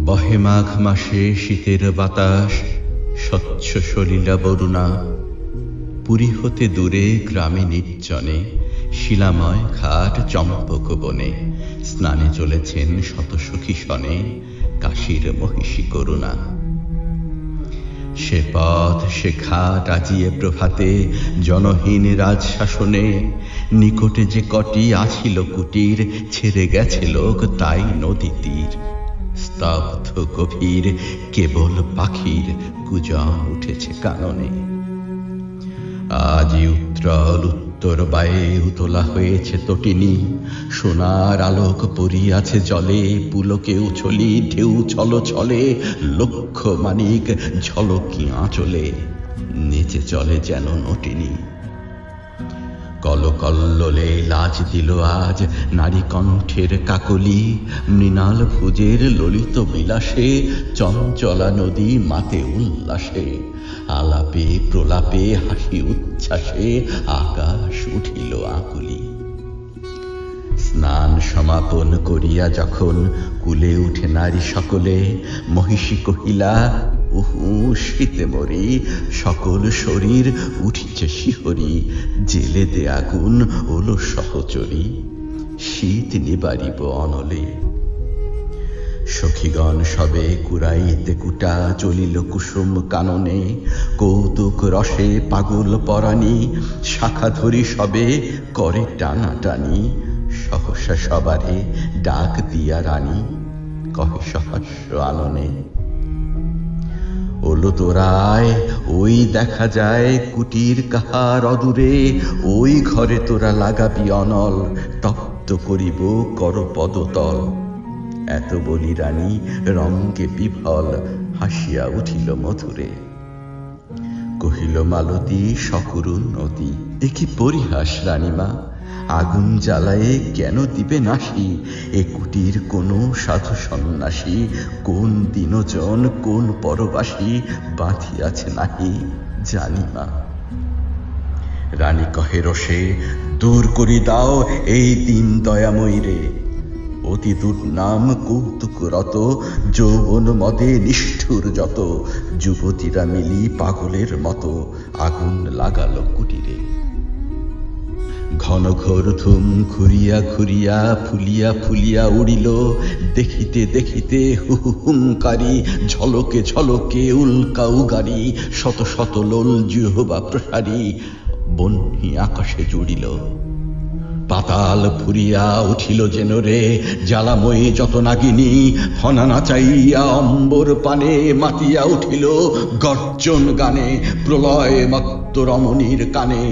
বহে মাঘ মাসে শীতের বাতাস, স্বচ্ছ সলিলা বরুণা। পুরী হতে দূরে গ্রামে নির্জনে, শিলাময় ঘাট চম্পক বনে, স্নানে চলেছেন শত সখী শনে, কাশীর মহিষী করুণা। সে পথ সে ঘাট আজিয়ে প্রভাতে, জনহীন রাজশাসনে, নিকটে যে কটি আছিল কুটির, ছেড়ে গেছে লোক তাই নদী তীর। স্তব্ধ গভীর কেবল পাখির কুজন উঠেছে কাননে। আজি উত্তর উত্তর বায়ে উতলা হয়েছে তটিনী, সোনার আলোক পড়িয়াছে জলে, পুলকে উছলি ঢেউ ছল ছলে, লক্ষ মানিক ঝলকি আঁচলে, নেচে চলে যেন নটিনী। কলকল্লোলে লাজ দিল আজ নারী কণ্ঠের কাকলি, মৃণাল ভুজের ললিত বিলাসে, চঞ্চলা নদী মাতে উল্লাসে। আলাপে প্রলাপে হাসি উচ্ছ্বাসে, আকাশ উঠিল আকুলি। স্নান সমাপন করিয়া যখন কুলে উঠে নারী সকলে, মহিষী কহিলা উহু শীতে মরি, সকল শরীর উঠিছে শিহরি, জেলে দে আগুন ওলো সহচরী, শীত নিবারিব অনলে। সখীগণ সবে কুড়াইতে কুটা চলিল কুসুম কাননে, কৌতুক রসে পাগল পরাণী, শাখা ধরি সবে করে টানাটানি। সহসা সবারে ডাক দিয়া রানী, কহে সহাস্য আননে, ওলো তোরায় ওই দেখা যায় কুটির কাহার অদূরে, ওই ঘরে তোরা লাগাবি অনল, তপ্ত করিব কর পদতল। এত বলি রানী রঙ্গে বিভল, হাসিয়া উঠিল মধুরে। কহিল মালতী সকরুন্নতি, এ কি পরিহাস রানীমা, আগুন জ্বালায়ে কেন দিবে নাশি, এ কুটির কোন সাধু সন্ন্যাসী, কোন দিনজন কোন পরবাসী বাঁধিয়াছে নাহি জানি মা। রানী কহে রোষে, দূর করি দাও এই দিন দয়াময়ী রে, অতি দুর্নাম কৌতুক রত, যৌবন মদে নিষ্ঠুর যত, যুবতীরা মিলি পাগলের মতো আগুন লাগালো কুটিরে। ঘন ঘোর ধুম ঘুরিয়া ঘুরিয়া ফুলিয়া ফুলিয়া উড়িল, দেখিতে দেখিতে হুহুহুঙ্কারি, ঝলকে ঝলকে উল্কা উগারি, শত শত লোল জিহ্বা প্রসারী, বহ্নি আকাশে জুড়িল। পাতাল ফুরিয়া উঠিল যেন রে, জ্বালাময়ী যত নাগিনী, ফনা নাচাইয়া অম্বর পানে মাতিয়া উঠিল গর্জন গানে, প্রলয় মত্ত রমণীর কানে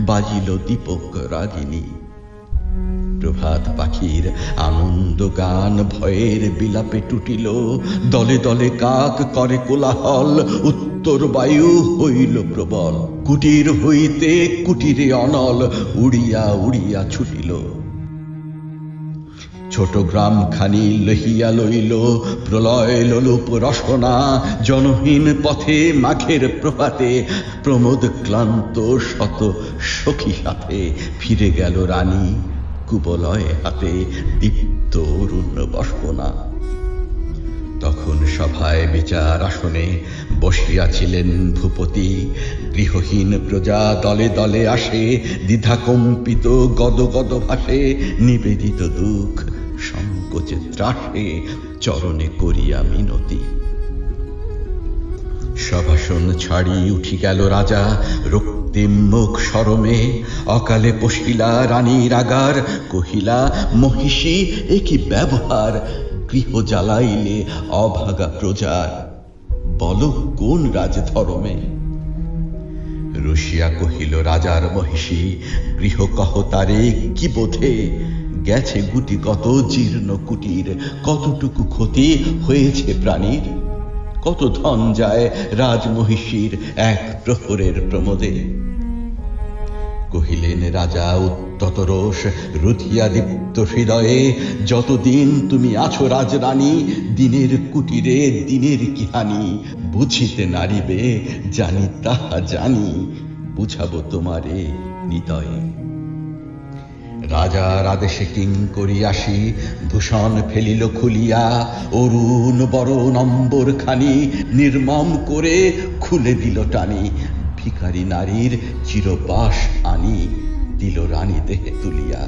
বাজিল দীপক রাগিনী। প্রভাত পাখির আনন্দ গান ভয়ের বিলাপে টুটিল, দলে দলে কাক করে কোলাহল, উত্তর বায়ু হইল প্রবল। কুটির হইতে কুটিরে অনল, উড়িয়া উড়িয়া ছুটিল। ছোট গ্রাম খানি লহিয়া লইল প্রলয় লোলুপ রসনা, জনহীন পথে মাঘের প্রভাতে, প্রমোদ ক্লান্ত শত সখী সাথে, ফিরে গেল রানী কুবলয় হাতে, দীপ্ত অরুণ বসনা। তখন সভায় বিচার আসনে বসিয়াছিলেন ভূপতি, গৃহহীন প্রজা দলে দলে আসে, দ্বিধাকম্পিত গদ গদ ভাসে, নিবেদিত দুঃখ সংকোচে ত্রাসে, চরণে করিয়া মিনতি। সভাসন ছাড়ি উঠি গেল রাজা, রক্তিম মুখ শরমে, অকালে পশিলা রানীর আগার, কহিলা মহিষী এ কি ব্যবহার, গৃহ জ্বালাইলে অভাগা প্রজার, বল কোন রাজধর্মে। রুশিয়া কহিল রাজার মহিষী, গৃহ কহ তারে কি বোধে, গেছে গুটি কত জীর্ণ কুটির, কতটুকু ক্ষতি হয়েছে প্রাণীর, কত ধন যায় রাজমহিষীর এক প্রহরের প্রমোদে। কহিলেন রাজা উত্তত রোষ রুধিয়া দীপ্ত হৃদয়ে, যতদিন তুমি আছো রাজরানী, দিনের কুটিরে দিনের কি হানি, বুঝিতে নারিবে জানি তাহা জানি, বুঝাবো তোমারে হৃদয়ে। রাজার আদেশে কিঙ্করি আসি ভূষণ ফেলিল খুলিয়া, অরুণ বরণ অম্বর খানি নির্মম করে খুলে দিল টানি। ভিখারি নারীর চিরবাস আনি দিল রানী দেহে তুলিয়া।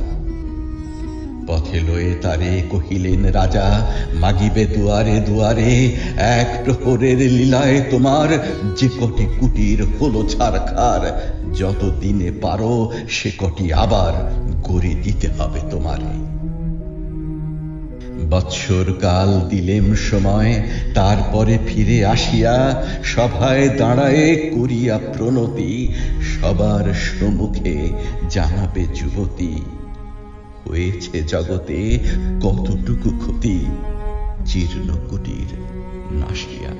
পথে লয়ে তারে কহিলেন রাজা, মাগিবে দুয়ারে দুয়ারে, এক প্রহরের লীলায় তোমার যে কটি কুটির হলো ছারখার, যত দিনে পারো সে কটি আবার গড়ে দিতে হবে তোমারে। বৎসর কাল দিলেম সময়, তারপরে ফিরে আসিয়া সভায় দাঁড়ায়ে করিয়া প্রণতি, সবার সম্মুখে জানাবে যুবতী, হয়েছে জগতে কতটুকু ক্ষতি জীর্ণ কুটির নাশিয়া।